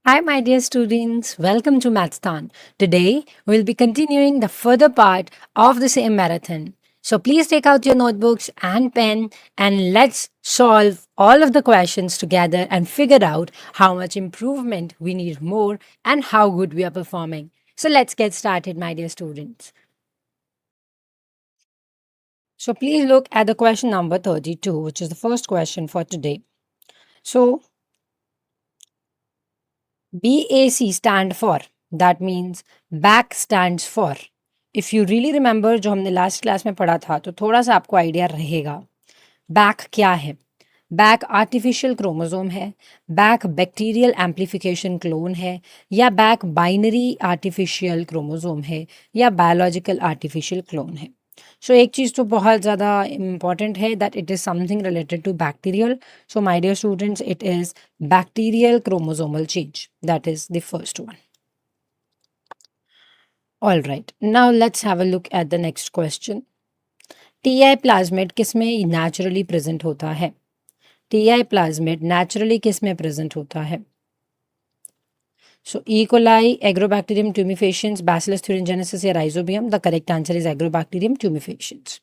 Hi, my dear students. Welcome to Mathstan. Today, we'll be continuing the further part of the same marathon. So please take out your notebooks and pen and let's solve all of the questions together and figure out how much improvement we need more and how good we are performing. So let's get started, my dear students. So please look at the question number 32, which is the first question for today. So BAC stand for, that means back stands for. If you really remember जो हमने last class में पढ़ा था तो थोड़ा सा आपको idea रहेगा बैक क्या है। बैक आर्टिफिशियल क्रोमोसोम है, बैक बैक्टीरियल एम्प्लीफिकेशन क्लोन है, या बैक बाइनरी आर्टिफिशियल क्रोमोसोम है, या बायोलॉजिकल आर्टिफिशियल क्लोन है। सो एक चीज़ तो बहुत ज़्यादा इम्पॉर्टेंट है that it is something related to bacterial. So my dear students, it is bacterial chromosomal change, that is the first one. All right, now let's have a look at the next question. TI plasmid किस में naturally present होता है? TI plasmid naturally किस में present होता है? So E coli, Agrobacterium tumefaciens, Bacillus thuringiensis या Rhizobium. The correct answer is Agrobacterium tumefaciens.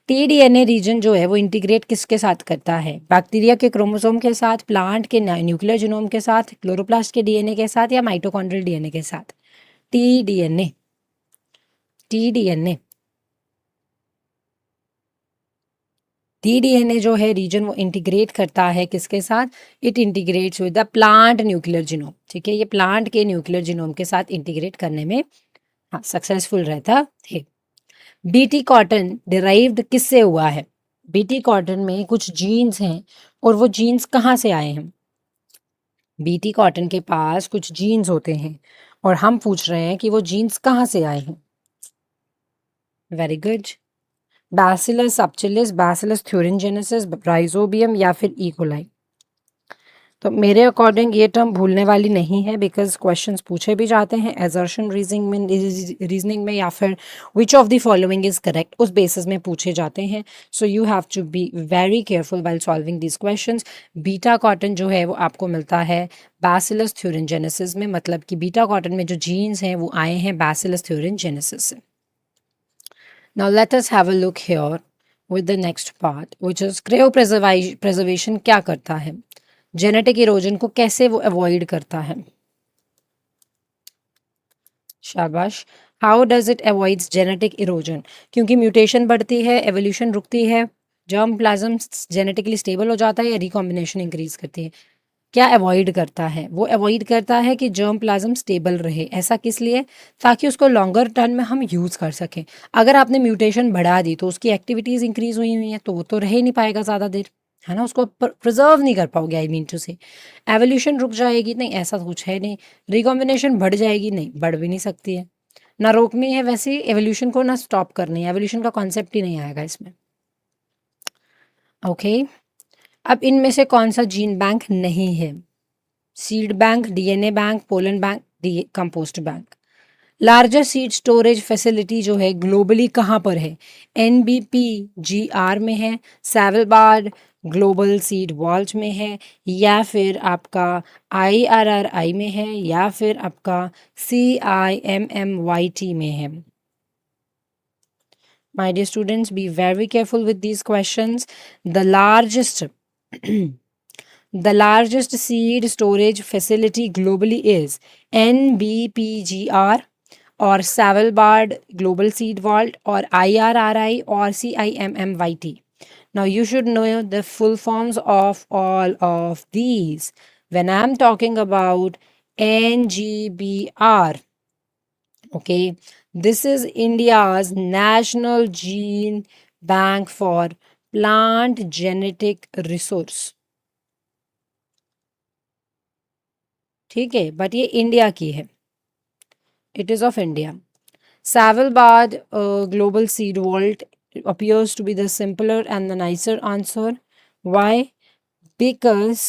TDNA region जो है वो इंटीग्रेट किसके साथ करता है? बैक्टीरिया के क्रोमोसोम के साथ, प्लांट के न्यूक्लियर जीनोम के साथ, क्लोरोप्लास्ट के डीएनए के साथ, या माइटोकॉन्ड्रियल डीएनए के साथ? टीडीएनए, टीडीएनए, टीडीएनए जो है रीजन वो इंटीग्रेट करता है किसके साथ? It integrates with the plant nuclear genome. ठीक है, ये प्लांट के न्यूक्लियर जीनोम के साथ इंटीग्रेट करने में हाँ सक्सेसफुल रहता है। बीटी कॉटन डिराइव्ड किससे हुआ है? बीटी कॉटन में कुछ जीन्स हैं और वो जीन्स कहाँ से आए हैं? बीटी कॉटन के पास कुछ जीन्स होते हैं और हम पूछ रहे हैं कि वो जीन्स कहाँ से आए हैं। Very good. Bacillus subtilis, bacillus thuringiensis, rhizobium, या फिर इकोलाई? तो मेरे अकॉर्डिंग ये टर्म भूलने वाली नहीं है बिकॉज क्वेश्चंस पूछे भी जाते हैं एजर्शन रीजनिंग में या फिर which of the following is correct उस बेसिस में पूछे जाते हैं। So you have to be very careful while solving this questions. BT cotton जो है वो आपको मिलता है बैसिलस thuringiensis में, मतलब कि बीटा कॉटन में जो जीन्स हैं वो आए हैं बैसिलस thuringiensis से। Now let us have a look here with the next part, which is cryopreservation क्या करता है? जेनेटिक इरोजन को कैसे वो अवॉइड करता है? शाबाश। How does it avoids genetic erosion? क्योंकि म्यूटेशन बढ़ती है, एवोल्यूशन रुकती है, जर्म प्लाज्म जेनेटिकली स्टेबल हो जाता है, या रिकॉम्बिनेशन इंक्रीज करती है? क्या अवॉइड करता है? वो अवॉइड करता है कि जर्म प्लाज्म स्टेबल रहे। ऐसा किस लिए? ताकि उसको लॉन्गर टर्म में हम यूज़ कर सकें। अगर आपने म्यूटेशन बढ़ा दी तो उसकी एक्टिविटीज़ इंक्रीज हुई हुई हैं तो वो तो रह ही नहीं पाएगा ज़्यादा देर, है ना, उसको प्रिजर्व नहीं कर पाओगे। आई मीन टू से एवोल्यूशन रुक जाएगी, नहीं ऐसा कुछ है नहीं। रिकॉम्बिनेशन बढ़ जाएगी, नहीं बढ़ भी नहीं सकती है। ना रोकनी है वैसे एवोल्यूशन को, ना स्टॉप करनी है। एवोल्यूशन का कॉन्सेप्ट ही नहीं आएगा इसमें। ओके अब इनमें से कौन सा जीन बैंक नहीं है? Seed bank, DNA bank, pollen bank, D compost bank. Largest seed storage facility जो है ग्लोबली कहाँ पर है? एनबीपीजीआर में है, सैवलबार्ड ग्लोबल सीड वॉल्ट में है, या फिर आपका आईआरआरआई में है, या फिर आपका CIMMYT में है? My dear students, be very careful with these questions. The largest The largest seed storage facility globally is NBPGR or Savalbard Global Seed Vault or IRRI or CIMMYT. Now you should know the full forms of all of these. When I'm talking about NGBR, okay, this is India's National Gene Bank for Plant Genetic Resource. ठीक है, but ये India की है, it is of India. Savalbard Global Seed Vault appears to be the simpler and the nicer answer. Why? Because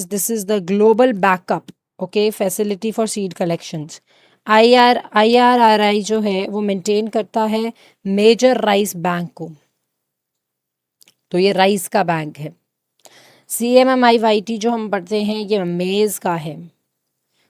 this is the global backup, okay, facility for seed collections. IRRI जो है वो maintain करता है major rice bank को, तो ये rice का bank है। CMMIYT जो हम पढ़ते हैं ये मेज़ का है।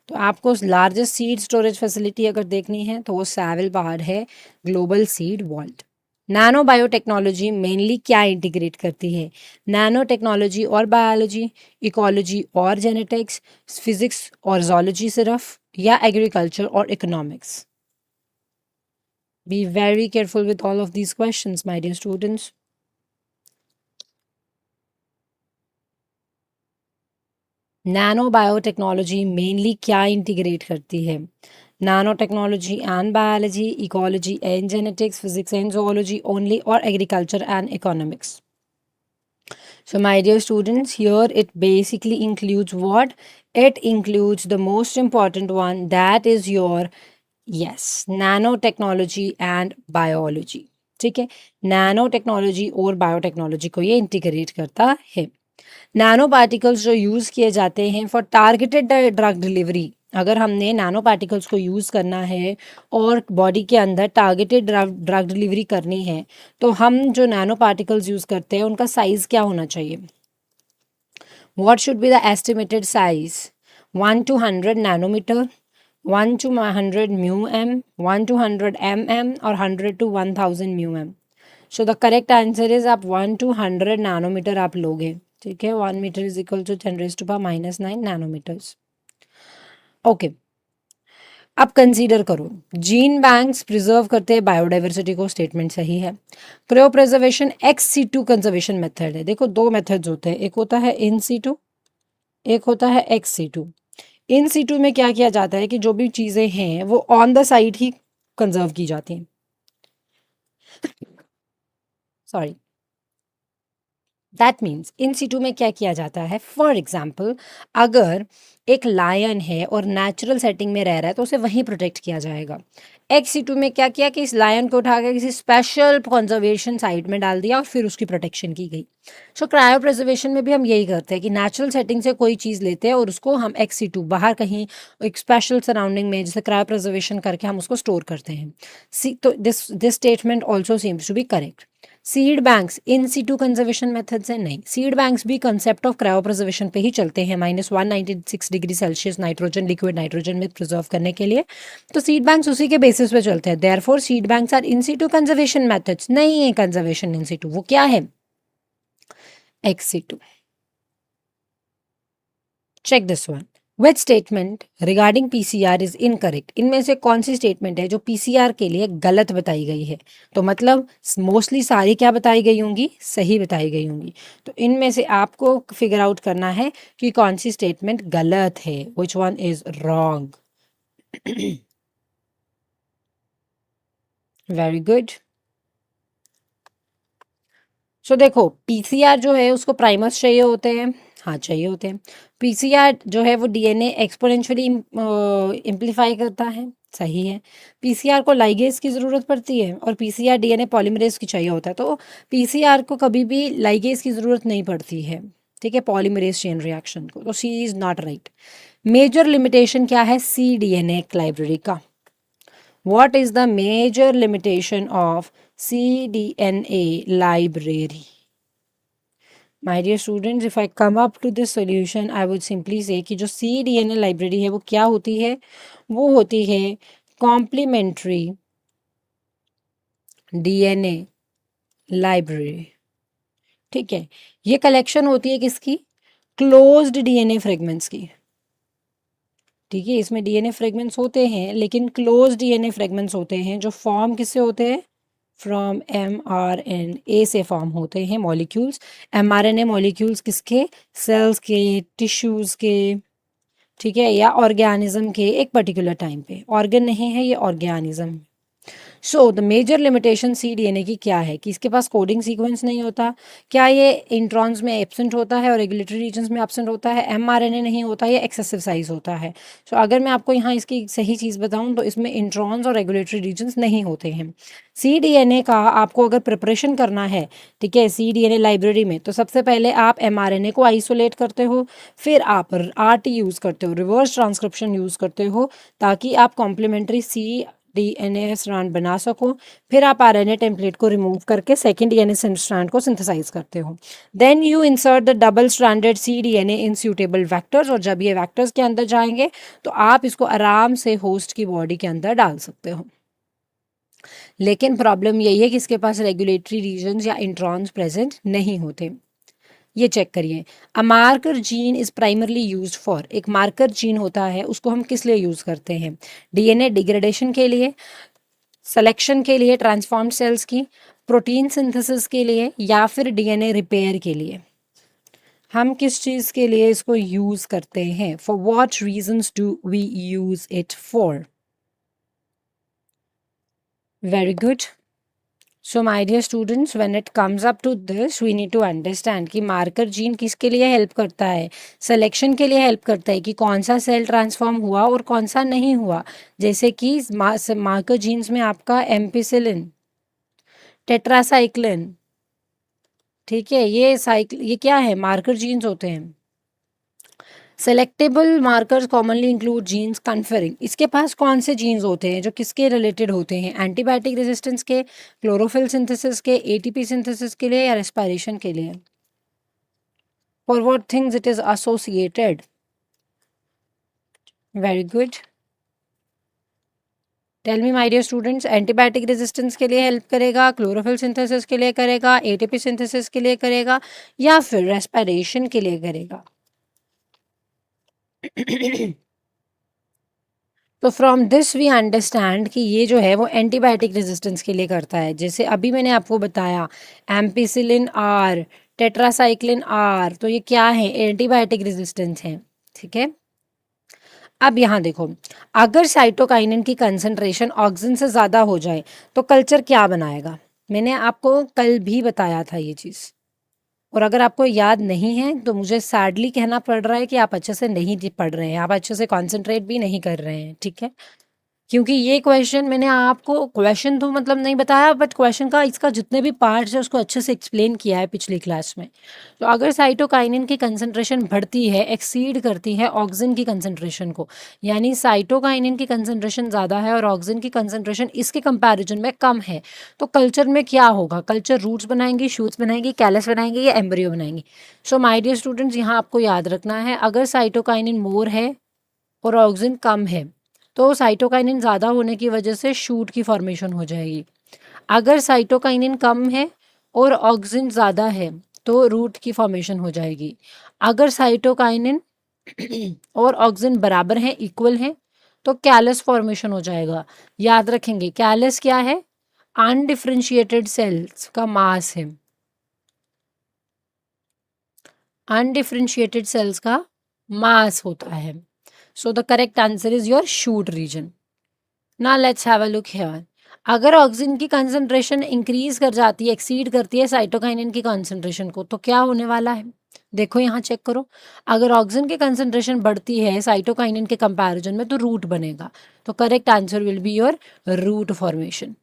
तो आपको लार्जेस्ट सीड स्टोरेज फैसिलिटी अगर देखनी है तो वो सैविल पहाड़ है, global seed vault. Nano biotechnology mainly क्या इंटीग्रेट करती है? नैनो टेक्नोलॉजी और बायोलॉजी, इकोलॉजी और जेनेटिक्स, फिजिक्स और जोलॉजी सिर्फ, या एग्रीकल्चर और economics? Be very careful with all of these questions, my dear students. Nano biotechnology mainly क्या इंटीग्रेट करती है? Nano technology and biology, ecology and genetics, physics and zoology only, or agriculture and economics? So my dear students, here it basically includes what? It includes the most important one, that is your, yes, nanotechnology and biology. ठीक है, nano technology और biotechnology को ये integrate करता है। Nano particles जो use किए जाते हैं फॉर टारगेटेड ड्रग डिलीवरी, अगर हमने नैनो पार्टिकल्स को यूज़ करना है और बॉडी के अंदर टारगेटेड ड्रग डिलीवरी करनी है, तो हम जो नैनो पार्टिकल्स यूज़ करते हैं उनका साइज़ क्या होना चाहिए? What should be the estimated size? 1 to 100 nanometre, 1 to 100 mu M, 1 to 100 mm, और 100 to 1000 mu M. So the correct answer is आप 1 to 100 नैनोमीटर आप लोगे। ठीक है, 1 metre is equal to 10⁻⁹ nanometres. Okay, अब कंसीडर करो, जीन बैंक्स प्रिजर्व करते हैं बायोडाइवर्सिटी को, स्टेटमेंट सही है। Cryopreservation ex situ conservation method है। देखो दो मेथड्स होते हैं, एक होता है इन सीटू, एक होता है एक्स सीटू। इन सीटू में क्या किया जाता है कि जो भी चीज़ें हैं वो ऑन द साइट ही कंजर्व की जाती हैं। Sorry, that means in situ में क्या किया जाता है, फॉर एग्जाम्पल अगर एक लायन है और नेचुरल सेटिंग में रह रहा है तो उसे वहीं प्रोटेक्ट किया जाएगा। एक्स सीटू में क्या किया कि इस लायन को उठाकर किसी स्पेशल कंजर्वेशन साइट में डाल दिया और फिर उसकी प्रोटेक्शन की गई। सो क्रायो प्रिजर्वेशन में भी हम यही करते हैं कि नेचुरल सेटिंग से कोई चीज़ लेते हैं और उसको हम एक्स सीटू बाहर कहीं एक स्पेशल सराउंडिंग में जैसे क्रायो प्रिजर्वेशन करके हम उसको स्टोर करते हैं। तो this statement also seems to be correct. Seed banks in situ conservation method से नहीं, सीड बैंक्स भी कंसेप्ट ऑफ क्रायो प्रिजर्वेशन पे ही चलते हैं, -196 नाइट्रोजन, लिक्विड नाइट्रोजन में प्रिजर्व करने के लिए। तो सीड बैंक्स उसी के बेसिस पे चलते हैं। Therefore seed banks are in situ conservation methods, नहीं है कंजर्वेशन इन सीटू। वो क्या है? Ex situ. Check this one, which statement regarding PCR is incorrect? इनमें से कौन सी स्टेटमेंट है जो पीसीआर के लिए गलत बताई गई है? तो मतलब मोस्टली सारी क्या बताई गई होंगी? सही बताई गई होंगी। तो इनमें से आपको फिगर आउट करना है कि कौन सी स्टेटमेंट गलत है, which one is wrong. Very good. So देखो, पीसीआर जो है उसको प्राइमर्स चाहिए होते हैं, हाँ चाहिए होते हैं। पीसीआर जो है वो डीएनए एक्सपोनेंशियली इम्प्लीफाई करता है, सही है। पीसीआर को लाइगेज की ज़रूरत पड़ती है और पीसीआर डीएनए पॉलीमरेज की चाहिए होता है। तो पीसीआर को कभी भी लाइगेज की ज़रूरत नहीं पड़ती है, ठीक है, पॉलीमरेज चेन रिएक्शन को। तो C is not right. Major limitation क्या है सी डीएनए लाइब्रेरी का? What is the major limitation of cDNA library? My dear students, if I come up to this solution, I would simply say कि जो cDNA library है वो क्या होती है? वो होती है complementary DNA library। ठीक है, ये कलेक्शन होती है किसकी? क्लोज्ड डीएनए फ्रेगमेंट्स की। ठीक है, इसमें डीएनए फ्रेगमेंट्स होते हैं लेकिन क्लोज डीएनए फ्रेगमेंट्स होते हैं जो फॉर्म किससे होते हैं? फ्रॉम mRNA से फॉर्म होते हैं मॉलिक्यूल्स। mRNA मॉलिक्यूल्स किसके? सेल्स के, टिश्यूज़ के, ठीक है, या ऑर्गेनिज्म के एक पर्टिकुलर टाइम पे। ऑर्गन नहीं है, ये organism. So the major limitation cDNA की क्या है कि इसके पास कोडिंग सीक्वेंस नहीं होता। क्या ये इंट्रॉन्स में एब्सेंट होता है और रेगुलेटरी रीजन्स में एब्सेंट होता है? mRNA नहीं होता, ये एक्सेसिव साइज होता है। सो अगर मैं आपको यहाँ इसकी सही चीज़ बताऊँ तो इसमें इंट्रॉन्स और रेगुलेटरी रीजन्स नहीं होते हैं। cDNA का आपको अगर प्रिपरेशन करना है, ठीक है, cDNA लाइब्रेरी में, तो सबसे पहले आप mRNA को आइसोलेट करते हो, फिर आप RT यूज़ करते हो, रिवर्स ट्रांसक्रिप्शन यूज़ करते हो, ताकि आप कॉम्प्लीमेंट्री डीएनए स्ट्रैंड बना सको, फिर आप आरएनए टेम्पलेट को रिमूव करके सेकेंड डीएनए स्ट्रैंड को सिंथेसाइज करते हो। Then you insert the double stranded cDNA in suitable vectors, और जब ये वैक्टर्स के अंदर जाएंगे तो आप इसको आराम से होस्ट की बॉडी के अंदर डाल सकते हो। लेकिन प्रॉब्लम यही है कि इसके पास रेगुलेटरी रीजन्स या इंट्रॉन्स प्रेजेंट नहीं होते। ये चेक करिए, a marker gene is primarily used for, एक मार्कर जीन होता है उसको हम किस लिए यूज करते हैं? डीएनए डिग्रेडेशन के लिए, सिलेक्शन के लिए ट्रांसफॉर्म्ड सेल्स की, प्रोटीन सिंथेसिस के लिए, या फिर डीएनए रिपेयर के लिए। हम किस चीज के लिए इसको यूज करते हैं? For what reasons do we use it for? Very good. So my dear students, when it comes up to this we need to understand कि मार्कर जीन किसके लिए हेल्प करता है? सिलेक्शन के लिए हेल्प करता है कि कौन सा सेल ट्रांसफॉर्म हुआ और कौन सा नहीं हुआ। जैसे कि मार्कर जीन्स में आपका एम्पिसिलिन, टेट्रासाइक्लिन, ठीक है, ये क्या है? मार्कर जीन्स होते हैं। Selectable markers commonly include genes conferring, इसके पास कौन से जीन्स होते हैं जो किसके रिलेटेड होते हैं? एंटीबायोटिक रेजिस्टेंस के, क्लोरोफिल सिंथेसिस के, एटीपी सिंथेसिस के लिए, या रेस्पिरेशन के लिए? For what things it is associated? Very good. Tell me my dear students, antibiotic resistance के लिए हेल्प करेगा, क्लोरोफिल सिंथेसिस के लिए करेगा, एटीपी सिंथेसिस के लिए करेगा, या फिर रेस्पिरेशन के लिए करेगा? तो फ्रॉम दिस वी अंडरस्टैंड कि ये जो है वो एंटीबायोटिक रेजिस्टेंस के लिए करता है। जैसे अभी मैंने आपको बताया एम्पिसिलिन आर, टेट्रासाइक्लिन आर, तो ये क्या है? एंटीबायोटिक रेजिस्टेंस है, ठीक है। अब यहाँ देखो, अगर साइटोकाइनिन की कंसंट्रेशन ऑक्सीजन से ज़्यादा हो जाए तो कल्चर क्या बनाएगा? मैंने आपको कल भी बताया था ये चीज़, और अगर आपको याद नहीं है तो मुझे सैडली कहना पड़ रहा है कि आप अच्छे से नहीं पढ़ रहे हैं, आप अच्छे से कॉन्सेंट्रेट भी नहीं कर रहे हैं, ठीक है। क्योंकि ये क्वेश्चन मैंने आपको, क्वेश्चन तो मतलब नहीं बताया, बट क्वेश्चन का इसका जितने भी पार्ट्स है उसको अच्छे से एक्सप्लेन किया है पिछली क्लास में। तो अगर साइटोकाइनिन की कंसंट्रेशन बढ़ती है, एक्सीड करती है ऑक्सीजन की कंसंट्रेशन को, यानी साइटोकाइनिन की कंसंट्रेशन ज़्यादा है और ऑक्सीजन की कंसंट्रेशन इसके कंपैरिजन में कम है, तो कल्चर में क्या होगा? कल्चर रूट्स बनाएंगी, शूट्स बनाएंगी, कैलस बनाएंगे, या एम्ब्रियो बनाएंगी? सो माय डियर स्टूडेंट्स, यहाँ आपको याद रखना है, अगर साइटोकाइनिन मोर है और ऑक्सीजन कम है तो साइटोकाइनिन ज़्यादा होने की वजह से शूट की फॉर्मेशन हो जाएगी। अगर साइटोकाइनिन कम है और ऑक्सीजन ज़्यादा है तो रूट की फॉर्मेशन हो जाएगी। अगर साइटोकाइनिन और ऑक्सीजन बराबर हैं, इक्वल हैं, तो कैलस फॉर्मेशन हो जाएगा। याद रखेंगे, कैलस क्या है? अनडिफरेंशिएटेड सेल्स का मास है, अनडिफरेंशिएटेड सेल्स का मास होता है। So the correct answer is your shoot region. Now let's have a look here. अगर ऑक्सीजन की कंसंट्रेशन इंक्रीज कर जाती है, एक्सीड करती है साइटोकाइनिन की कंसंट्रेशन को, तो क्या होने वाला है? देखो यहाँ चेक करो, अगर ऑक्सीजन की कंसंट्रेशन बढ़ती है साइटोकाइनिन के कंपैरिजन में तो रूट बनेगा। तो correct answer will be your root formation.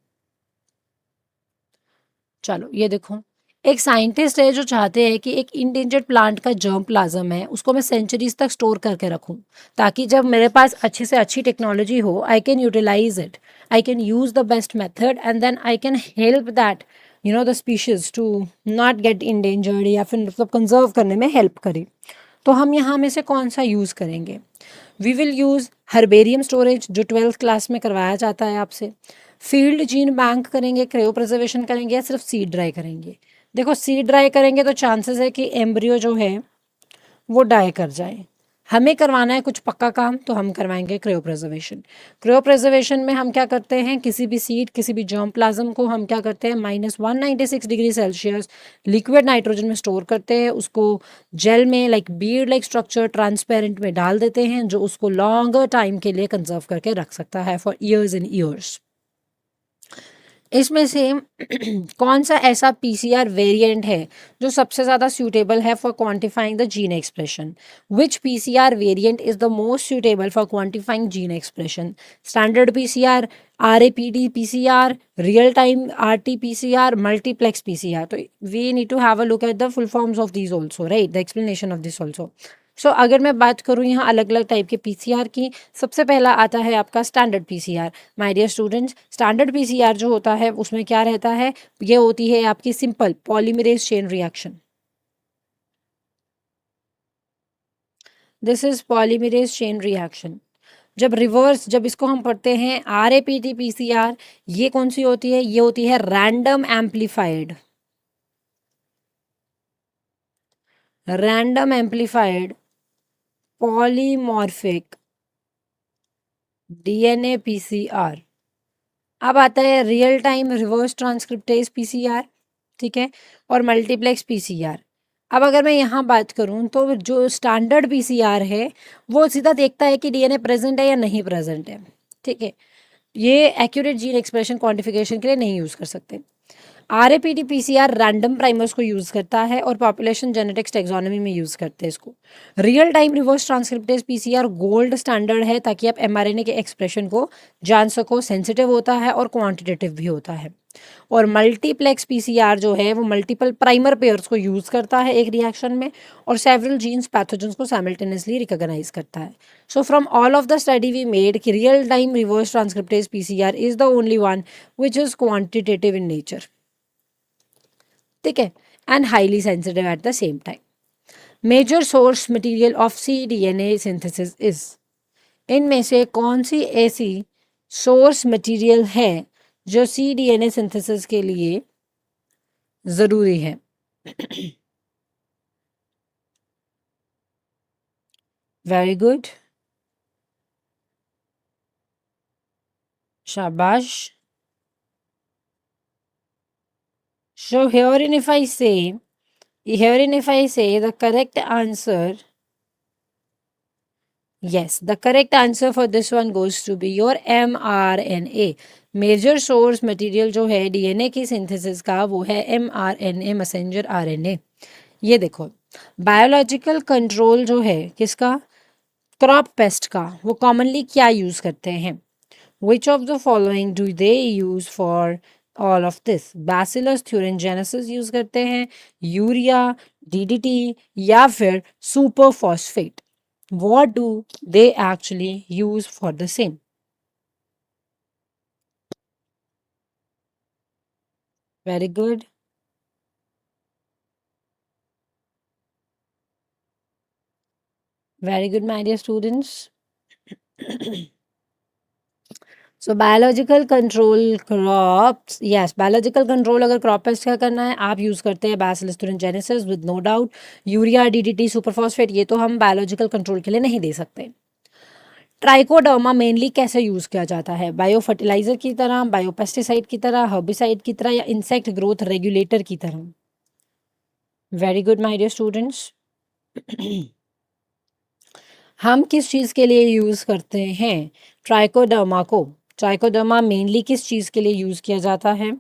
चलो ये देखो, एक साइंटिस्ट है जो चाहते हैं कि एक इंडेंजर्ड प्लांट का जर्म प्लाज्म है उसको मैं सेंचुरीज तक स्टोर करके रखूं, ताकि जब मेरे पास अच्छी से अच्छी टेक्नोलॉजी हो, I can utilise it, I can use the best method, and then I can help that the species to not get endangered, या फिर मतलब कंजर्व करने में हेल्प करे। तो हम यहाँ में से कौन सा यूज़ करेंगे? We will use herbarium storage, जो 12th क्लास में करवाया जाता है आपसे। फील्ड जीन बैंक करेंगे, क्रायो प्रिजर्वेशन करेंगे, या सिर्फ सीड ड्राई करेंगे? देखो, सीड ड्राई करेंगे तो चांसेस है कि एम्ब्रियो जो है वो डाई कर जाए। हमें करवाना है कुछ पक्का काम, तो हम करवाएंगे क्रायो प्रिजर्वेशन। क्रायो प्रिजर्वेशन में हम क्या करते हैं, किसी भी सीड, किसी भी जर्म प्लाज्म को हम क्या करते हैं, -196 डिग्री सेल्सियस लिक्विड नाइट्रोजन में स्टोर करते हैं, उसको जेल में like Beed like structure transparent में डाल देते हैं, जो उसको लॉन्गर टाइम के लिए कंजर्व करके रख सकता है फॉर ईयर्स एंड ईयर्स। इसमें से कौन सा ऐसा पीसीआर वेरिएंट है जो सबसे ज़्यादा सूटेबल है for quantifying the gene expression? Which PCR variant is the most suitable for quantifying gene expression? Standard PCR, RAPD PCR, real time RT PCR, multiplex PCR? तो we need to have a look at the full forms of these also, right, the explanation of this also. So अगर मैं बात करूँ यहाँ अलग अलग type के PCR की, सबसे पहला आता है आपका standard PCR. My dear students, standard PCR जो होता है उसमें क्या रहता है, ये होती है आपकी simple polymerase chain reaction. This is polymerase chain reaction. जब इसको हम पढ़ते हैं आरएपीटी पीसीआर, ये कौन सी होती है, ये होती है random amplified polymorphic DNA PCR. अब आता है real time reverse transcriptase PCR, ठीक है, और मल्टीप्लेक्स पीसीआर। अब अगर मैं यहाँ बात करूँ तो जो स्टैंडर्ड पीसीआर है वो सीधा देखता है कि डीएनए प्रेजेंट है या नहीं प्रेजेंट है, ठीक है। ये एक्यूरेट जीन एक्सप्रेशन क्वांटिफिकेशन के लिए नहीं यूज़ कर सकते। आरएपीटी पीसीआर रैंडम प्राइमर्स को यूज़ करता है और पॉपुलेशन जेनेटिक्स टेक्सोनॉमी में यूज़ करते हैं इसको। Real time reverse transcriptase PCR gold standard है ताकि आप एमआरएनए के एक्सप्रेशन को जान सको, सेंसिटिव होता है और क्वांटिटेटिव भी होता है। और मल्टीप्लेक्स पीसीआर जो है वो मल्टीपल प्राइमर पेयर्स को यूज़ करता है एक रिएक्शन में और सेवरल जीन्स पैथोजेंस को साइमल्टेनियसली रिकॉग्नाइज करता है। So from all of the study we made कि real time reverse transcriptase PCR is the only one which is quantitative in nature, ठीक है, and highly sensitive at the same time. Major source material of c DNA synthesis is, इनमें से कौन सी ऐसी source material है जो सी DNA synthesis के लिए ज़रूरी है? वेरी गुड, शाबाश। So herein if I say, the correct answer, yes, the correct answer for this one goes to be your mRNA. Major source material जो है डीएनए की सिंथेसिस का वो है mRNA, मैसेंजर आरएनए। ये देखो, बायोलॉजिकल कंट्रोल जो है किसका, क्रॉप पेस्ट का, वो कॉमनली क्या यूज करते हैं? Which of the following do they use for all of this? Bacillus thuringiensis use करते हैं, यूरिया, डीडीटी या फिर super phosphate? What do they actually use for the same? Very good. Very good, my dear students. So biological control crops, yes, biological control अगर crop pest का करना है आप use करते हैं bacillus thuringiensis with no doubt. Urea, DDT, superphosphate ये तो हम बायोलॉजिकल कंट्रोल के लिए नहीं दे सकते। ट्राइकोडर्मा मेनली कैसे यूज़ किया जाता है? बायो फर्टिलाइजर की तरह, बायोपेस्टिसाइड की तरह, हर्बिसाइड की तरह या इंसेक्ट ग्रोथ रेगुलेटर की तरह? Very good my dear students. हम किस चीज़ के लिए यूज़ करते हैं ट्राइकोडर्मा को? ट्राइकोडर्मा मेनली किस चीज़ के लिए यूज़ किया जाता है?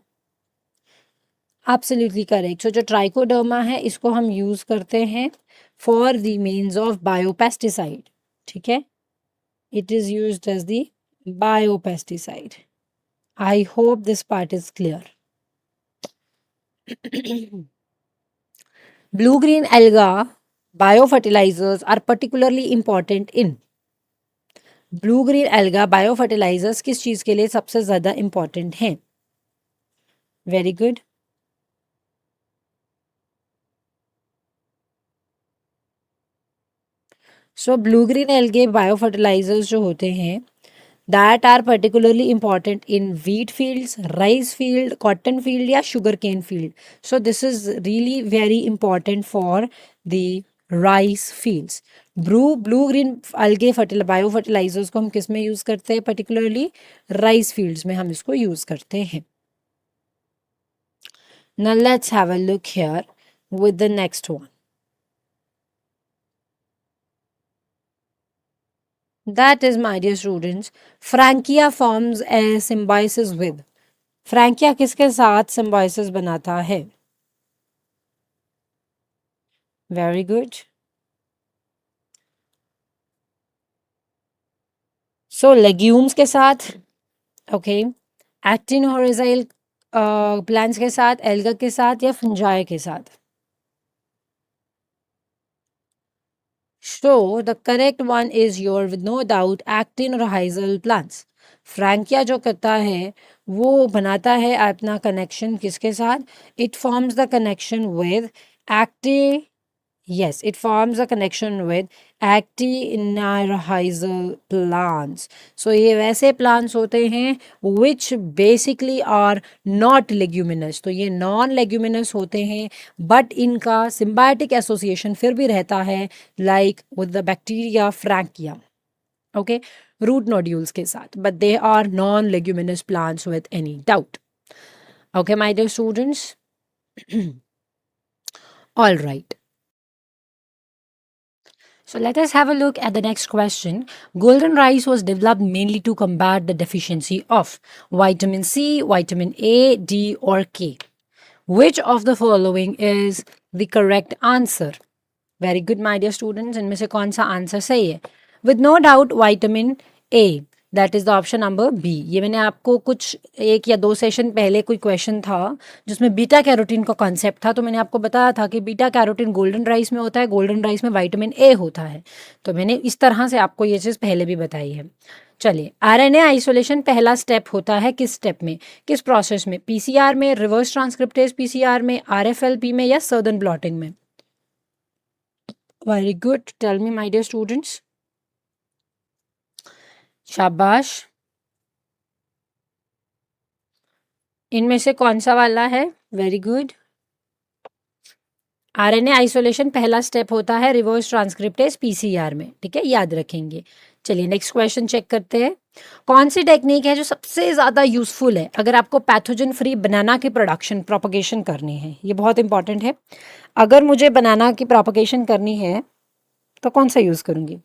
Absolutely correct. सो जो ट्राइकोडर्मा है इसको हम यूज़ करते हैं for the means of biopesticide, ठीक है, it is used as the biopesticide. I hope this part is clear. Blue green alga biofertilisers are particularly important in, blue green alga biofertilisers किस चीज़ के लिए सबसे ज़्यादा इंपॉर्टेंट हैं? Very good. So blue green algae biofertilisers जो होते हैं that are particularly important in wheat fields, rice field, cotton field या sugar cane field. So this is really very important for the rice fields. Blue green अलगे bio fertilisers को हम किस में use करते हैं? पर्टिकुलरली राइस फील्ड्स में हम इसको यूज़ करते हैं। Now let's have a look here with the next one. That is, my dear students, Frankia forms a symbiosis with. Frankia किसके साथ सिम्बायोसिस बनाता है? Very good. सो लेग्यूम्स के साथ, ओके, एक्टिन हॉरिज़ॉन्टल प्लांट्स के साथ, एल्गा के साथ या फंजाई के साथ? So the correct one is your with no doubt actin or rhizal plants. Frankia जो करता है वो बनाता है अपना कनेक्शन किसके साथ? It forms the connection with एक्टी Yes, it forms a connection with actinirrhizal plants. So ये वैसे plants होते हैं which basically are not leguminous. तो ये non leguminous होते हैं but इनका symbiotic association फिर भी रहता है like with the bacteria Frankia. Okay, root nodules के साथ, but they are non leguminous plants with any doubt. Okay, my dear students. All right. So let us have a look at the next question. Golden rice was developed mainly to combat the deficiency of vitamin C, vitamin A, D, or K. Which of the following is the correct answer? Very good, my dear students. इनमें से कौन सा answer सही है? With no doubt, vitamin A. That is the option number B. ये मैंने आपको कुछ 1 या 2 सेशन पहले कोई क्वेश्चन था जिसमें बीटा कैरोटीन का कॉन्सेप्ट था, तो मैंने आपको बताया था कि बीटा कैरोटीन गोल्डन राइस में होता है, गोल्डन राइस में विटामिन ए होता है. तो मैंने इस तरह से आपको ये चीज़ पहले भी बताई है. चलिए, आरएनए आइसोलेशन पहला स्टेप होता है किस स्टेप में, किस प्रोसेस में? पीसीआर में, रिवर्स ट्रांसक्रिप्टेज पीसीआर में, आरएफएलपी में, या सर्दर्न ब्लॉटिंग में? Very good, tell me my dear students. शाबाश. इनमें से कौन सा वाला है? Very good. आरएनए आइसोलेशन पहला स्टेप होता है रिवर्स ट्रांसक्रिप्टेज पीसीआर में. ठीक है, याद रखेंगे. चलिए नेक्स्ट क्वेश्चन चेक करते हैं. कौन सी टेक्निक है जो सबसे ज़्यादा यूजफुल है अगर आपको पैथोजन फ्री बनाना की प्रोडक्शन प्रोपगेशन करनी है? ये बहुत इंपॉर्टेंट है. अगर मुझे बनाना की प्रोपगेशन करनी है तो कौन सा यूज़ करूँगी?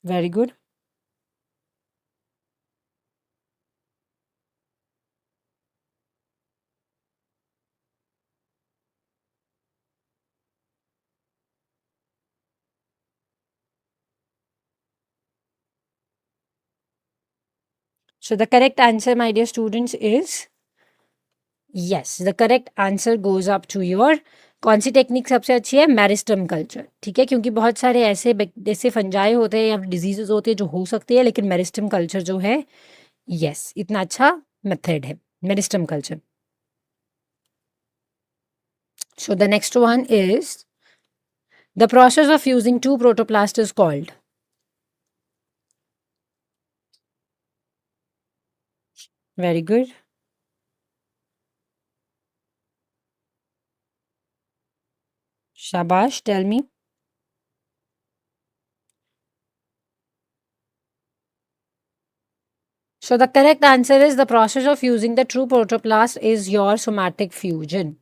Very good. So the correct answer, my dear students, is yes. The correct answer goes up to your. कौन सी टेक्निक सबसे अच्छी है? Meristem culture. ठीक है, क्योंकि बहुत सारे ऐसे फंजाई होते हैं या डिजीजेज होते हैं जो हो सकती है, लेकिन मेरिस्टम कल्चर जो है, यस, इतना अच्छा मेथड है meristem culture. So the next one is the process of fusing two protoplasts is called. Very good. Shabash, tell me. So the correct answer is the process of fusing the true protoplast is your somatic fusion.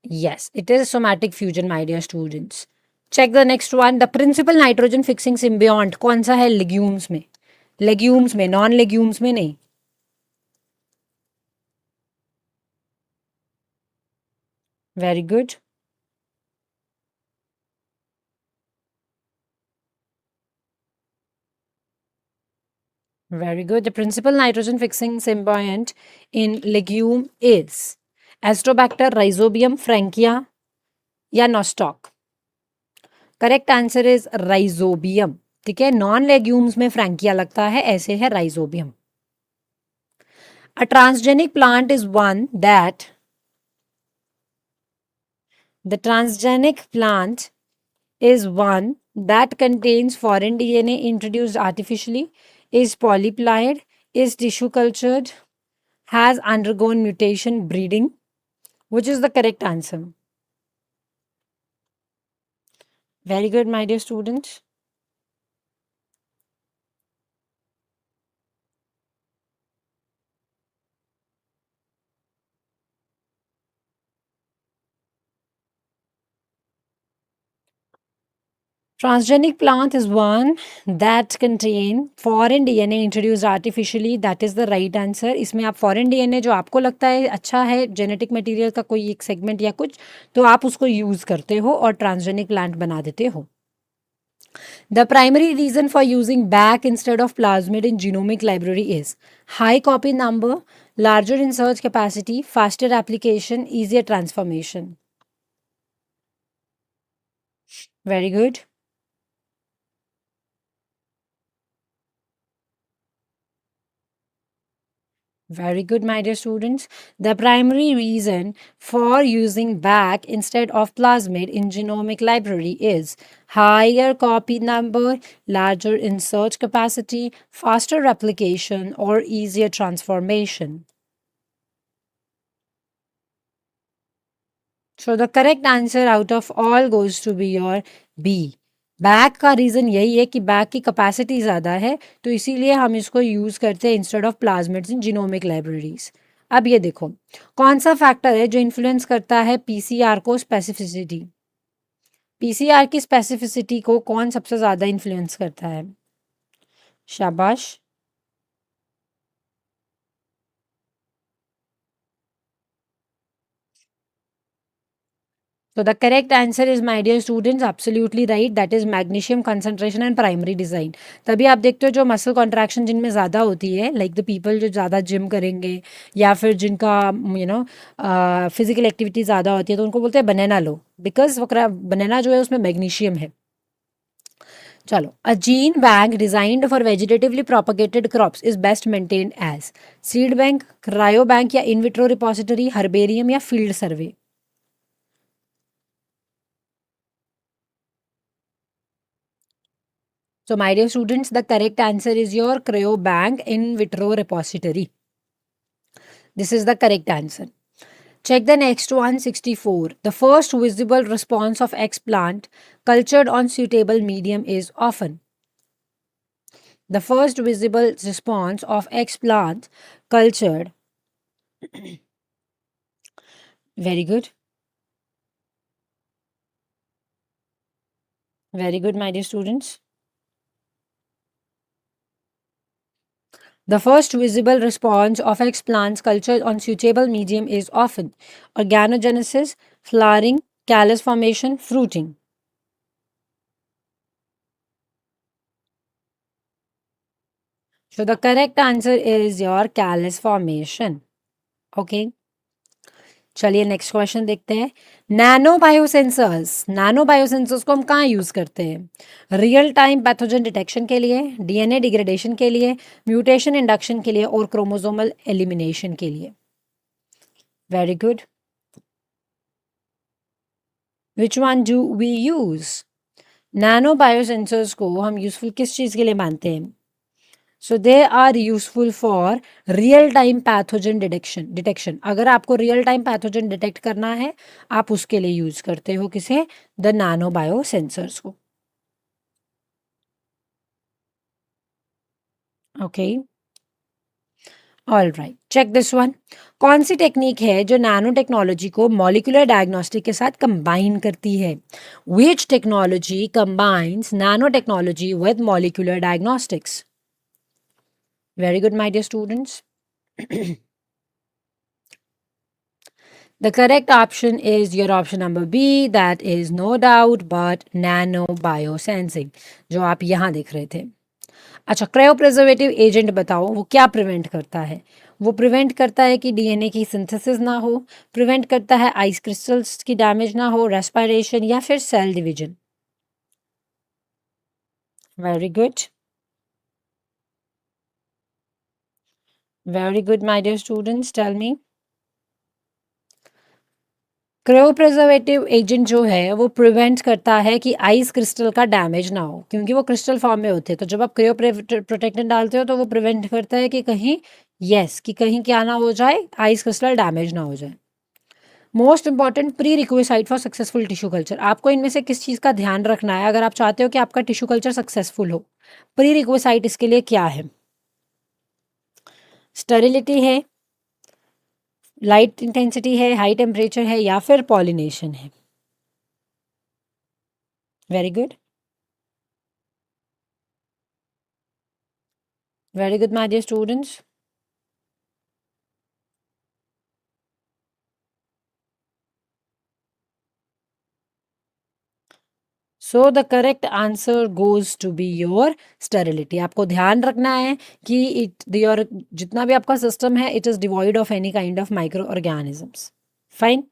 Yes, it is somatic fusion, my dear students. Check the next one. The principal nitrogen fixing symbiont कौन सा है legumes में? Legumes में, non legumes में नहीं. Very good. Very good. The principal nitrogen fixing symbiont in legume is Astrobacter, Rhizobium, Frankia या Nostoc. Correct answer is rhizobium. ठीक है, नॉन लेग्यूम्स में फ्रैंकिया लगता है, ऐसे है rhizobium. A transgenic plant is one that the transgenic plant is one that contains foreign DNA introduced artificially, is polyplied, is tissue cultured, has undergone mutation breeding. Which is the correct answer? Very good, my dear students. Transgenic plant is one that contain foreign DNA introduced artificially. That is the right answer. इसमें आप foreign DNA जो आपको लगता है अच्छा है genetic material का कोई एक सेगमेंट या कुछ, तो आप उसको यूज करते हो और ट्रांसजेनिक प्लांट बना देते हो. The primary reason for using BAC instead of plasmid in genomic library is high copy number, larger in search capacity, faster application, easier transformation. Very good. Very good, my dear students. The primary reason for using BAC instead of plasmid in genomic library is higher copy number, larger insert capacity, faster replication, or easier transformation. So the correct answer out of all goes to be your B. Back का reason यही है कि back की capacity ज़्यादा है, तो इसीलिए हम इसको यूज़ करते हैं instead of plasmids in genomic libraries. अब ये देखो, कौन सा फैक्टर है जो इन्फ्लुएंस करता है पीसीआर को स्पेसिफिसिटी? पीसीआर की स्पेसिफिसिटी को कौन सबसे ज़्यादा इन्फ्लुएंस करता है? शाबाश। So the correct answer is, my dear students, absolutely right. That is magnesium concentration and primary design. तभी आप देखते हो जो मसल कॉन्ट्रैक्शन जिनमें ज़्यादा होती है, लाइक द पीपल जो ज़्यादा जिम करेंगे या फिर जिनका फिजिकल एक्टिविटी ज़्यादा होती है, तो उनको बोलते हैं बनाना लो, बिकॉज वो बनाना जो है उसमें मैग्नीशियम है। चलो, a gene bank designed for vegetatively propagated crops is best maintained as seed bank, cryo bank या इन विट्रो रिपोजिटरी, हर्बेरियम या field survey? So, my dear students, the correct answer is your cryobank in vitro repository. This is the correct answer. Check the next one, 64. The first visible response of X plant cultured on suitable medium is often. The first visible response of X plant cultured. Very good. Very good, my dear students. The first visible response of X plants cultured on suitable medium is often organogenesis, flowering, callus formation, fruiting. So the correct answer is your callus formation. Okay. चलिए next question देखते हैं। Nano biosensors को हम कहाँ use करते हैं? Real time pathogen detection के लिए, डीएनए डिग्रेडेशन के लिए, म्यूटेशन इंडक्शन के लिए और क्रोमोसोमल एलिमिनेशन के लिए। Very good. Which one do we use? Nano biosensors को हम यूज़फुल किस चीज़ के लिए मानते हैं? So they are useful for real time pathogen detection. अगर आपको रियल टाइम पैथोजन डिटेक्ट करना है, आप उसके लिए यूज करते हो किसे? द नैनो बायो सेंसर्स को। Okay, all right, check this one. कौन सी टेक्निक है जो नैनो टेक्नोलॉजी को मॉलिक्यूलर डायग्नोस्टिक के साथ कंबाइन करती है? Which technology combines nano technology with molecular diagnostics? Very good, my dear students. The correct option is your option number B, that is no doubt but nano biosensing, जो आप यहाँ देख रहे थे। अच्छा, क्रायोप्रिजर्वेटिव एजेंट बताओ, वो क्या प्रिवेंट करता है? वो प्रिवेंट करता है कि डीएनए की सिंथेसिस ना हो, प्रिवेंट करता है आइस क्रिस्टल्स की डैमेज ना हो, रेस्पिरेशन या फिर cell division? Very good, very good my dear students, tell me. Cryopreservative agent जो है वो प्रिवेंट करता है कि आइस क्रिस्टल का डैमेज ना हो, क्योंकि वो क्रिस्टल फॉर्म में होते हैं। तो जब आप क्रायो प्रोटेक्टेंट डालते हो तो वो प्रिवेंट करता है कि कहीं, यस, कि कहीं क्या ना हो जाए, आइस क्रिस्टल डैमेज ना हो जाए। Most important pre requisite for successful tissue culture. आपको इनमें से किस चीज़ का ध्यान रखना है अगर आप चाहते हो कि आपका टिश्यू कल्चर सक्सेसफुल हो? प्री रिक्विसाइट इसके लिए क्या है? स्टेरिलिटी है, लाइट इंटेंसिटी है, हाई टेम्परेचर है या फिर पॉलिनेशन है? Very good, very good my dear students. So the correct answer goes to be your sterility. आपको ध्यान रखना है कि योर जितना भी आपका सिस्टम है it is devoid of any kind of microorganisms. Fine,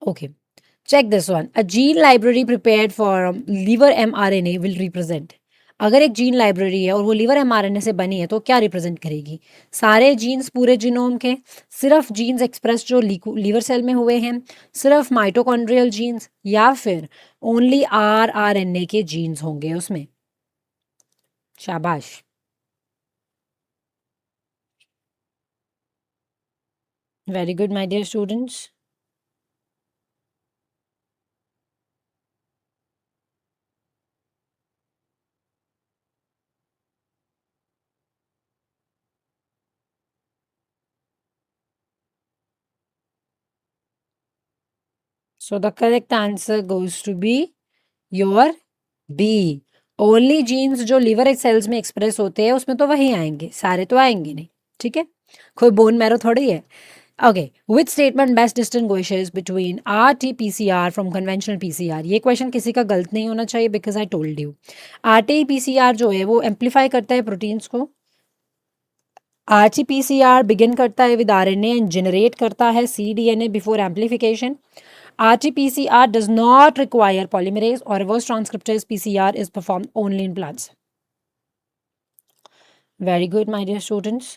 okay, check this one. A gene library prepared for liver mRNA will represent. अगर एक जीन लाइब्रेरी है और वो लीवर mRNA से बनी है तो क्या रिप्रेजेंट करेगी? सारे जीन्स पूरे जीनोम के, सिर्फ जीन्स एक्सप्रेस जो लीवर सेल में हुए हैं, सिर्फ माइटोकॉन्ड्रियल जीन्स, या फिर ओनली rRNA के जीन्स होंगे उसमें? शाबाश, very good my dear students. So the correct answer goes to be your B. Only genes जो लिवर सेल्स में एक्सप्रेस होते हैं उसमें तो वही आएंगे, सारे तो आएंगे नहीं। ठीक है, कोई बोन मैरो थोड़ी है। Okay, which statement best distinguishes between RT-PCR from conventional PCR? ये क्वेश्चन किसी का गलत नहीं होना चाहिए because I told you RT-PCR जो है वो एम्पलीफाई करता है प्रोटीन्स को। RT-PCR बिगिन करता है विद RNA एंड जनरेट करता है cDNA before amplification. RT-PCR does not require polymerase or reverse transcriptase PCR is performed only in plants. Very good, my dear students.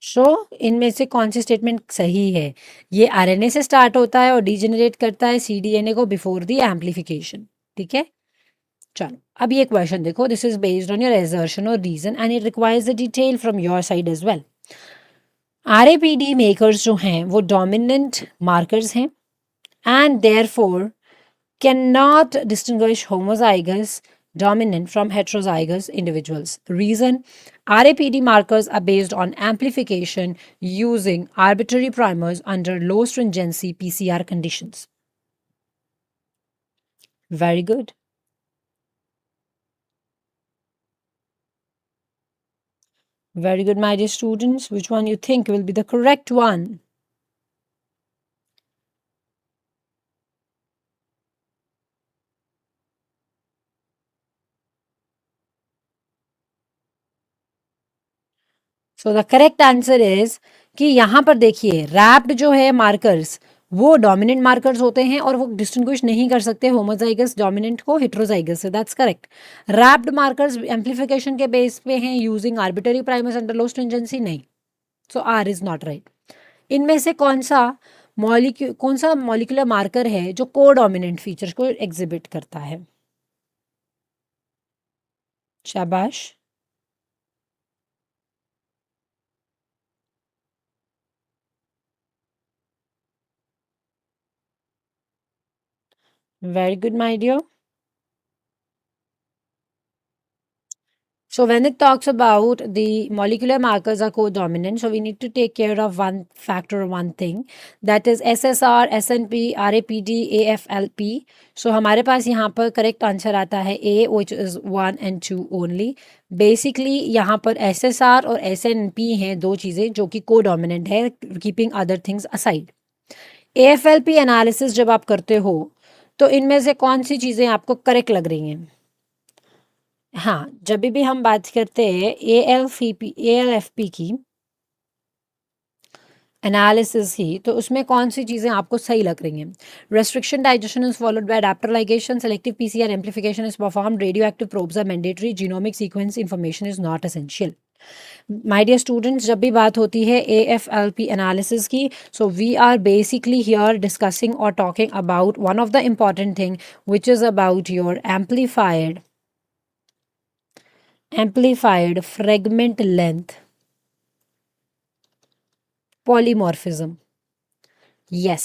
सो इनमें से कौन सी स्टेटमेंट सही है? ये RNA से स्टार्ट होता है और डीजेनरेट करता है cDNA को बिफोर द एम्पलीफिकेशन। ठीक है, चलो अब ये क्वेश्चन देखो। This is based on your assertion और reason and it requires the detail from your side as well. RAPD markers जो हैं वो डोमिनेंट मार्कर्स हैं and therefore cannot distinguish homozygous dominant from heterozygous individuals. Reason: RAPD markers are based on amplification using arbitrary primers under low stringency PCR conditions. Very good. Very good, my dear students. Which one you think will be the correct one? So the correct answer is कि यहाँ पर देखिए wrapped जो है markers वो dominant markers होते हैं और वो डिस्टिंग्विश नहीं कर सकते होमोजाइगस डोमिनेंट को हेट्रोजाइगस से। That's correct. Wrapped markers amplification के बेस पे हैं यूजिंग आर्बिटरी प्राइमर्स अंडर लो स्ट्रिंजेंसी, नहीं। सो आर इज नॉट राइट। इनमें से कौन सा मॉलिक्यूलर मार्कर है जो को डोमिनेंट फीचर्स को एग्जिबिट करता है? शाबाश, very good my dear. So when it talks about the molecular markers are codominant, so we need to take care of one factor, one thing, that is SSR, SNP, RAPD, AFLP. So हमारे पास यहाँ पर correct answer आता है A, which is 1 and 2 only. Basically यहाँ पर SSR और SNP हैं दो चीज़ें जो कि कोडोमिनेंट है, keeping other things aside. AFLP analysis जब आप करते हो तो इनमें से कौन सी चीज़ें आपको करेक्ट लग रही हैं? हाँ, जब भी हम बात करते हैं ALFP की एनालिसिस की, तो उसमें कौन सी चीज़ें आपको सही लग रही हैं? Restriction digestion is followed by adapter ligation, selective PCR amplification is performed, radioactive probes are mandatory, genomic sequence information is not essential. My dear students, जब भी बात होती है AFLP एनालिसिस की, so we are basically here discussing और talking about one of the important thing which is about your amplified fragment length polymorphism. yes,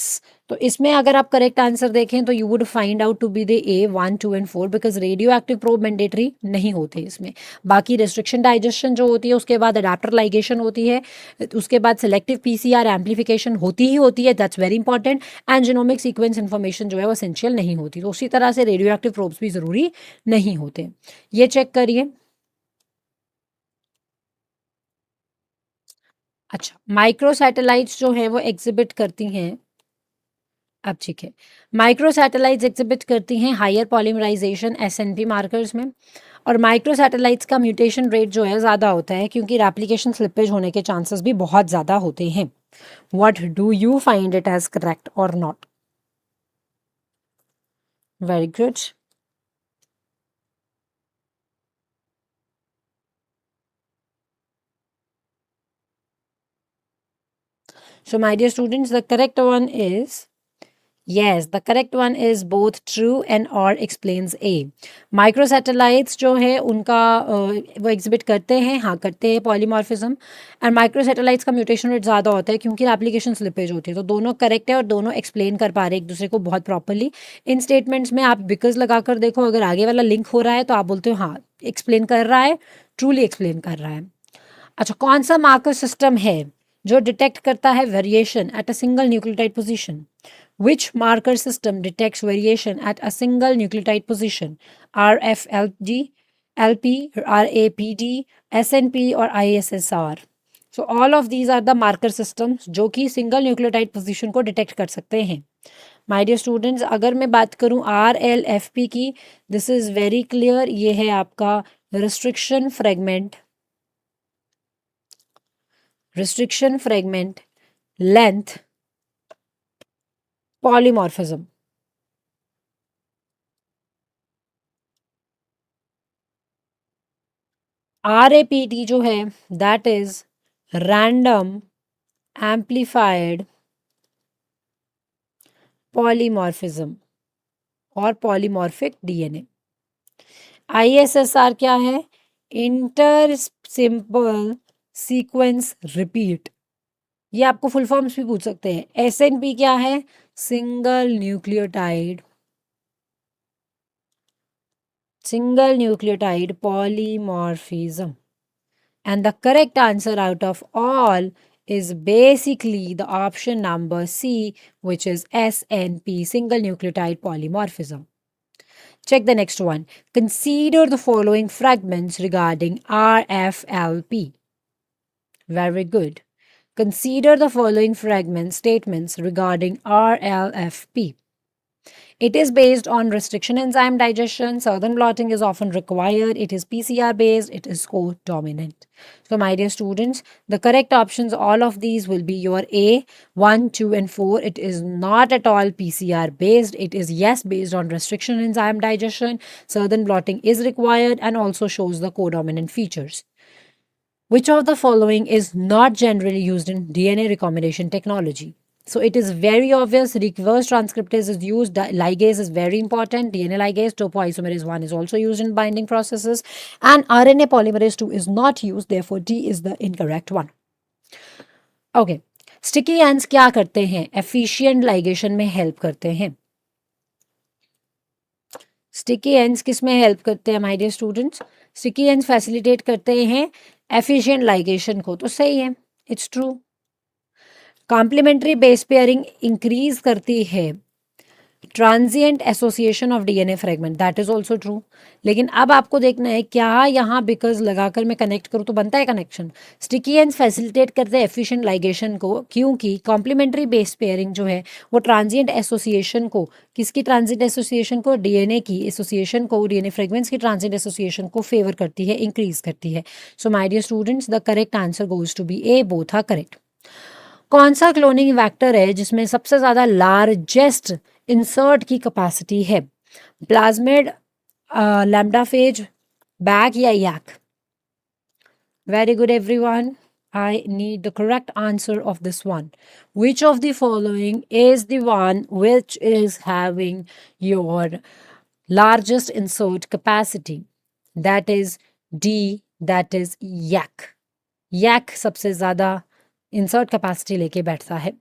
तो इसमें अगर आप करेक्ट आंसर देखें तो you would find out to be the A1, 2 and 4 because radioactive probe mandatory नहीं होते इसमें। बाकी रेस्ट्रिक्शन डाइजेशन जो होती है, उसके बाद अडैप्टर लाइगेशन होती है, उसके बाद सेलेक्टिव PCR एम्पलीफिकेशन होती ही होती है, that's very important, and genomic sequence information जो है वो एसेंशियल नहीं होती। तो उसी तरह से रेडियो एक्टिव प्रोब्स भी ज़रूरी नहीं होते। ये चेक करिए। अच्छा, माइक्रो सैटेलाइट्स जो है वो एग्जिबिट करती हैं, अब ठीक है, माइक्रो सैटेलाइट्स एग्जिबिट करती हैं हायर पॉलीमराइजेशन एसएनपी मार्कर्स में, और माइक्रो सैटेलाइट्स का म्यूटेशन रेट जो है ज़्यादा होता है क्योंकि रेप्लिकेशन स्लिपेज होने के चांसेस भी बहुत ज़्यादा होते हैं. What do you find it as correct और not? Very good. So, my dear students, the correct one is yes, the correct one is both true and or explains A. Micro satellites जो है उनका वो exhibit करते हैं, हाँ करते हैं पॉलीमॉर्फिज्म, एंड माइक्रो सैटेलाइट्स का म्यूटेशन रेट ज़्यादा होता है क्योंकि एप्लीकेशन स्लिपेज होती है. तो दोनों करेक्ट है और दोनों एक्सप्लेन कर पा रहे हैं एक दूसरे को बहुत प्रॉपरली. इन स्टेटमेंट्स में आप बिकॉज लगाकर देखो, अगर आगे वाला लिंक हो रहा है तो आप बोलते हो हाँ एक्सप्लेन कर रहा है, ट्रूली एक्सप्लेन कर रहा है. अच्छा, कौन सा मार्कर सिस्टम है जो डिटेक्ट करता है variation at a single nucleotide position? Which marker system detects variation at a single nucleotide position? RFLD, LP, RAPD, SNP or ISSR? So all of these are the marker systems जो कि single nucleotide position को detect कर सकते हैं. My dear students, अगर मैं बात करूँ RLFP की, this is very clear, ये है आपका restriction fragment length polymorphism. RAPT जो है that is random amplified polymorphism और polymorphic DNA. ISSR क्या है? Inter simple sequence repeat. ये आपको फुल फॉर्म्स भी पूछ सकते हैं. SNP क्या है? Single nucleotide polymorphism. And the correct answer out of all is basically the option number C, which is SNP, single nucleotide polymorphism. Check the next one. Consider the following fragments regarding RFLP. Very good. Consider the following statements regarding RLFP. It is based on restriction enzyme digestion. Southern blotting is often required. It is PCR based. It is co-dominant. So, my dear students, the correct options, all of these will be your A, 1, 2, and 4. It is not at all PCR based. It is, yes, based on restriction enzyme digestion. Southern blotting is required and also shows the co-dominant features. Which of the following is not generally used in DNA recombination technology? So it is very obvious. Reverse transcriptase is used. Ligase is very important. DNA ligase, topoisomerase 1 is also used in binding processes. And RNA polymerase 2 is not used. Therefore, D is the incorrect one. Okay. Sticky ends क्या करते हैं? Efficient ligation में help करते हैं. Sticky ends किस में help करते हैं, my dear students? Sticky ends facilitate करते हैं efficient ligation को. तो सही है. It's true. Complementary base pairing increase करती है transient association of DNA fragment. That is also true. लेकिन अब आपको देखना है क्या यहाँ बिकॉज लगाकर मैं कनेक्ट करूँ तो बनता है कनेक्शन. स्टिकी एंड्स फैसिलिटेट करते हैं एफिशिएंट लाइगेशन को क्योंकि कॉम्प्लीमेंट्री बेस पेयरिंग जो है वो ट्रांजिएंट एसोसिएशन को, किसकी ट्रांजिएंट एसोसिएशन को? डीएनए की एसोसिएशन को, डीएनए फ्रेगमेंट्स की ट्रांजिएंट एसोसिएशन को फेवर करती है, इंक्रीज करती है. So my dear students, the correct answer goes to be A, both are correct. कौन सा क्लोनिंग वेक्टर है जिसमें सबसे ज्यादा लार्जेस्ट इंसर्ट की कैपेसिटी है? प्लाज्मिड, लैम्डाफेज, बैग या YAC? Very good everyone. I need the correct answer of this one. Which of the following is the one which is having your largest insert capacity? That is D, that is yak. Yak सबसे ज़्यादा insert capacity लेके बैठता है.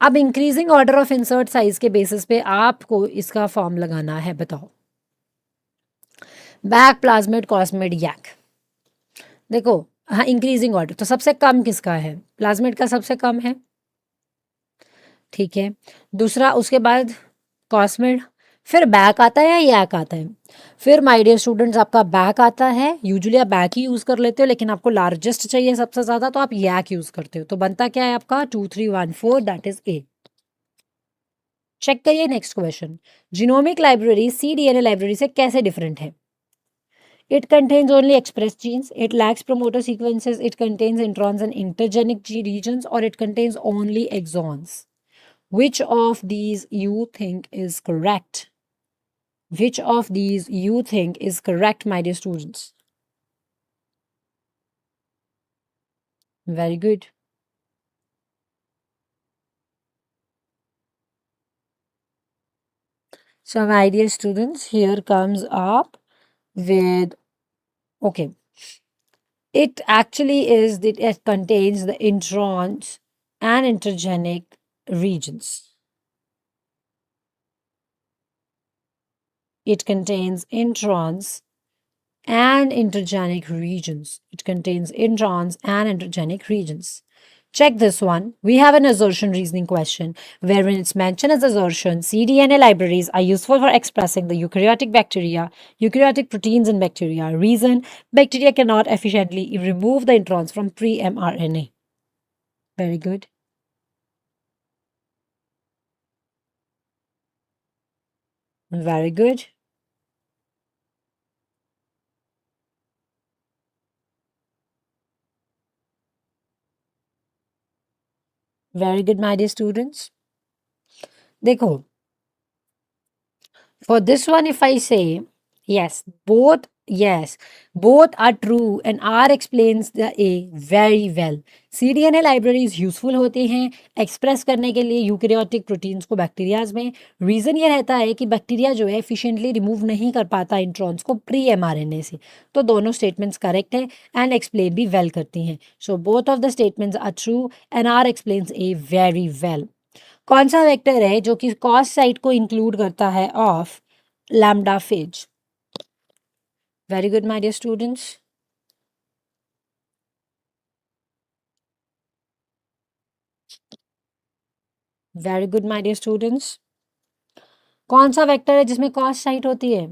अब increasing order of insert size के basis पे आपको इसका फॉर्म लगाना है. बताओ. BAC, plasmid, cosmid, YAC. देखो, हाँ इंक्रीजिंग ऑर्डर तो सबसे कम किसका है? प्लाज्मिड का सबसे कम है. ठीक है. दूसरा उसके बाद कॉस्मिड, फिर बैक आता है या यैक आता है? फिर माय डियर स्टूडेंट्स आपका बैक आता है, यूजुअली आप बैक ही यूज कर लेते हो, लेकिन आपको लार्जेस्ट चाहिए सबसे ज्यादा तो आप यैक यूज करते हो। तो बनता क्या है आपका 2314, दैट इज ए। चेक करिए next question. Genomic library cDNA library से कैसे डिफरेंट है? It contains only express genes, it lacks promoter sequences, it contains introns and intergenic regions, or it contains only exons. Which of these you think is correct? Which of these you think is correct, my dear students? Very good. So, my dear students, here comes up with, okay, it actually is that it contains the introns and intergenic regions. It contains introns and intergenic regions. It contains introns and intergenic regions. Check this one. We have an assertion reasoning question wherein it's mentioned as assertion cDNA libraries are useful for expressing the eukaryotic bacteria, eukaryotic proteins in bacteria. Reason bacteria cannot efficiently remove the introns from pre mRNA. Very good. Very good. Very good, my dear students. देखो, for this one, if I say yes, both are true and R explains the A very well. cDNA libraries useful होते हैं express करने के लिए eukaryotic proteins को bacterias में। Reason ये रहता है कि बैक्टीरिया जो है एफिशिएंटली रिमूव नहीं कर पाता इंट्रॉन्स को प्री एमआरएनए से। तो दोनों स्टेटमेंट्स करेक्ट है एंड एक्सप्लेन भी वेल करती हैं। So both of the statements are true and are explains a very well. कौन सा वेक्टर है जो कि कॉस साइट को इंक्लूड करता है of lambda phage? Very good my dear students. Very good my dear students. कौन सा वेक्टर है जिसमें कॉस साइट होती है?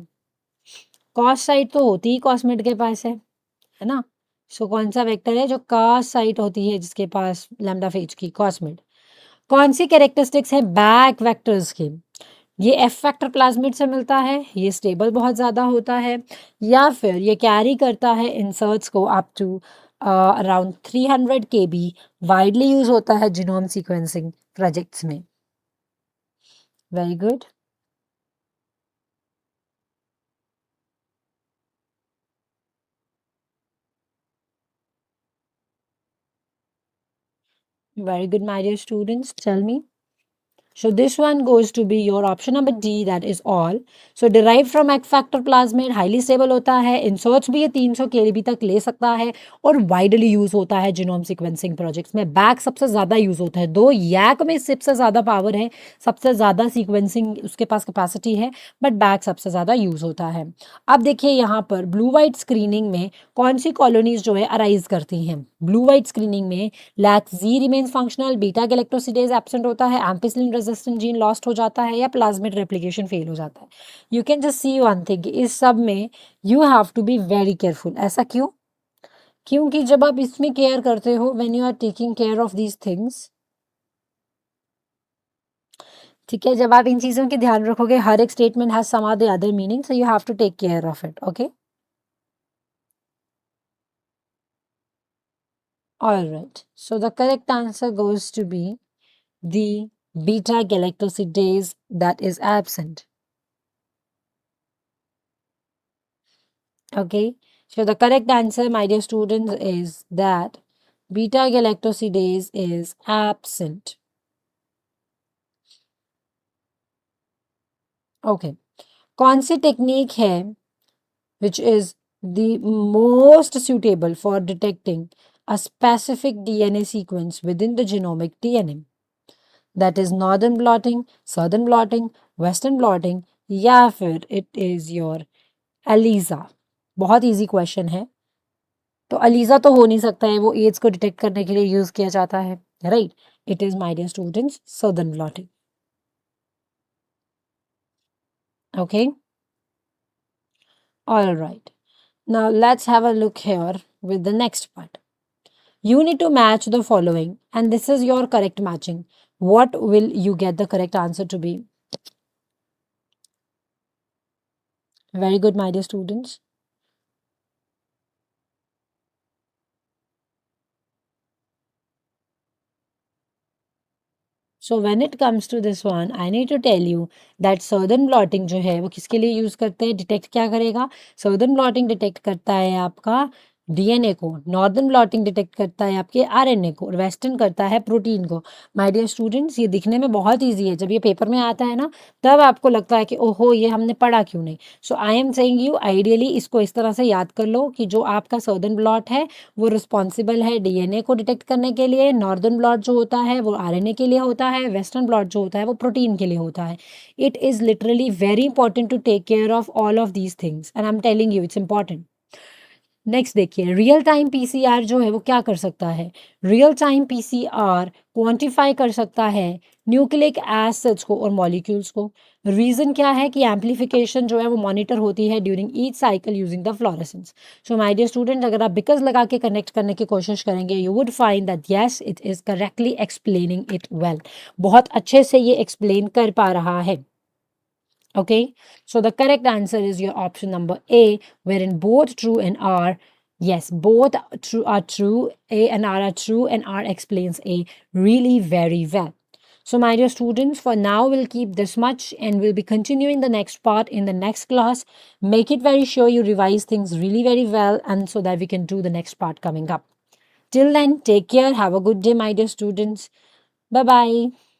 कॉस साइट तो होती ही कॉस्मिड के पास है ना? सो कौन सा वेक्टर है जो कॉस साइट होती है जिसके पास लैम्डा फेज की? कॉस्मिड। कौन सी कैरेक्टरिस्टिक्स है बैक वेक्टर्स की? ये एफ फैक्टर प्लाज्मिड से मिलता है, ये स्टेबल बहुत ज़्यादा होता है, या फिर ये कैरी करता है इंसर्ट्स को up to around 300 kb। Widely use होता है जीनोम सीक्वेंसिंग प्रोजेक्ट्स में। Very good. Very good, my dear students. Tell me. So this one goes to be your option number D, that is all. So derived from F factor plasmid, highly stable होता है, inserts भी ये 300 kb तक ले सकता है और widely use होता है जीनोम सीक्वेंसिंग प्रोजेक्ट्स में। बैक सबसे ज़्यादा यूज होता है, दो यैक में सबसे ज़्यादा पावर है, सबसे ज़्यादा सीक्वेंसिंग उसके पास कैपेसिटी है, बट बैक सबसे ज़्यादा यूज होता है। अब देखिए यहाँ पर ब्लू वाइट स्क्रीनिंग में कौन सी कॉलोनीज जो है अराइज करती हैं? ब्लू वाइट स्क्रीनिंग में lac Z remains functional, beta galactosidase absent होता है, एम्पिसिलिन रेजिस्टेंट जीन लॉस्ट हो जाता है, या प्लाज्मिड रेप्लिकेशन फेल हो जाता है। You can just see one thing, इस सब में you have to be very careful. ऐसा क्यों? क्योंकि जब आप इसमें केयर करते हो, when you are taking care of these things, ठीक है, जब आप इन चीज़ों के ध्यान रखोगे, हर एक statement has some other meaning, so you have to take care of it. Okay, all right, so the correct answer goes to be the beta galactosidase that is absent. Okay, so the correct answer, my dear students, is that beta galactosidase is absent. Okay, कौन सी technique है which is the most suitable for detecting a specific DNA sequence within the genomic DNA? That is northern blotting, southern blotting, western blotting, या फिर it is your ELISA? बहुत easy question है। तो ELISA तो हो नहीं सकता है, वो एड्स को डिटेक्ट करने के लिए यूज किया जाता है, right? It is my dear students southern blotting. Okay, all right. Now let's have a look here with the next part. You need to match the following, and this is your correct matching. What will you get the correct answer to be? Very good, my dear students. So when it comes to this one, I need to tell you that southern blotting जो है वो किसके लिए use करते हैं, detect क्या करेगा? southern blotting detect करता है आपका डीएनए को, नॉर्दर्न ब्लॉटिंग डिटेक्ट करता है आपके आरएनए को, और वेस्टर्न करता है प्रोटीन को। माय डियर स्टूडेंट्स, ये दिखने में बहुत ईजी है, जब ये पेपर में आता है ना तब आपको लगता है कि ओहो ये हमने पढ़ा क्यों नहीं। So I am saying you, ideally इसको इस तरह से याद कर लो कि जो आपका सदर्न ब्लॉट है वो रिस्पॉन्सिबल है डीएनए को डिटेक्ट करने के लिए, नॉर्दर्न ब्लॉट जो होता है वो आरएनए के लिए होता है, वेस्टर्न ब्लॉट जो होता है वो प्रोटीन के लिए होता है। It is literally very important to take care of all of these things and I am telling you it's important. Next देखिए, रियल टाइम पीसीआर जो है वो क्या कर सकता है? रियल टाइम पीसीआर क्वांटिफाई कर सकता है न्यूक्लिक एसिड्स को और मॉलिक्यूल्स को। रीज़न क्या है कि एम्पलीफिकेशन जो है वो मॉनिटर होती है during each cycle using the fluorescence. So my dear student, अगर आप बिकॉज लगा के कनेक्ट करने की कोशिश करेंगे, you would find that yes it is correctly explaining it well. बहुत अच्छे से ये एक्सप्लेन कर पा रहा है। Okay, so the correct answer is your option number A, wherein both true and R. Yes, both true are true. A and R are true, and R explains A really very well. So, my dear students, for now we'll keep this much, and we'll be continuing the next part in the next class. Make it very sure you revise things really very well, and so that we can do the next part coming up. Till then, take care. Have a good day, my dear students. Bye bye.